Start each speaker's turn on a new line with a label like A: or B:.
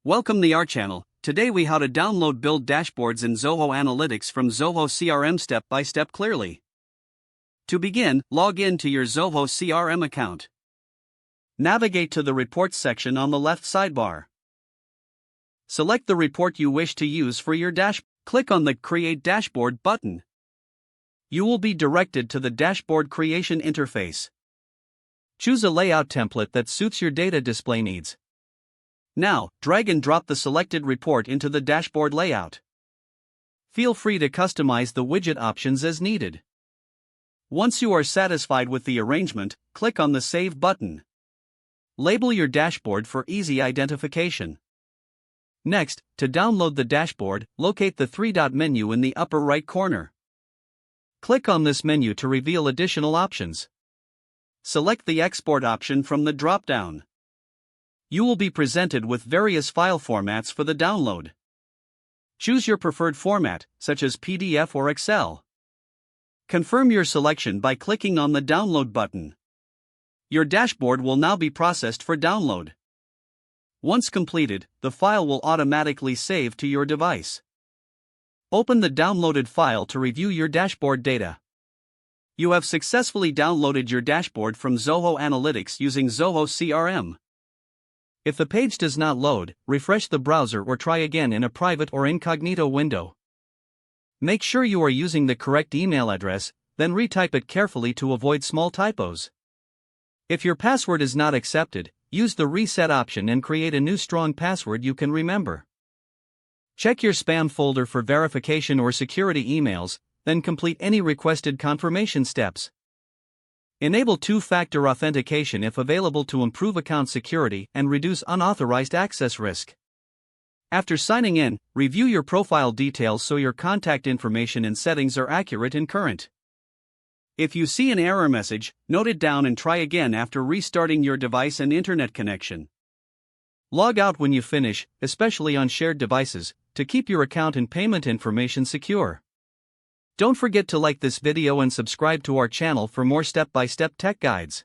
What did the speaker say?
A: Welcome to our channel. Today we how to download build dashboards in Zoho Analytics from Zoho CRM step by step clearly. To begin, log in to your Zoho CRM account. Navigate to the reports section on the left sidebar. Select the report you wish to use for your dashboard. Click on the Create Dashboard button. You will be directed to the dashboard creation interface. Choose a layout template that suits your data display needs. Now, drag and drop the selected report into the dashboard layout. Feel free to customize the widget options as needed. Once you are satisfied with the arrangement, click on the Save button. Label your dashboard for easy identification. Next, to download the dashboard, locate the three-dot menu in the upper right corner. Click on this menu to reveal additional options. Select the Export option from the drop-down. You will be presented with various file formats for the download. Choose your preferred format, such as PDF or Excel. Confirm your selection by clicking on the Download button. Your dashboard will now be processed for download. Once completed, the file will automatically save to your device. Open the downloaded file to review your dashboard data. You have successfully downloaded your dashboard from Zoho Analytics using Zoho CRM. If the page does not load, refresh the browser or try again in a private or incognito window. Make sure you are using the correct email address, then retype it carefully to avoid small typos. If your password is not accepted, use the reset option and create a new strong password you can remember. Check your spam folder for verification or security emails, then complete any requested confirmation steps. Enable two-factor authentication if available to improve account security and reduce unauthorized access risk. After signing in, review your profile details so your contact information and settings are accurate and current. If you see an error message, note it down and try again after restarting your device and internet connection. Log out when you finish, especially on shared devices, to keep your account and payment information secure. Don't forget to like this video and subscribe to our channel for more step-by-step tech guides.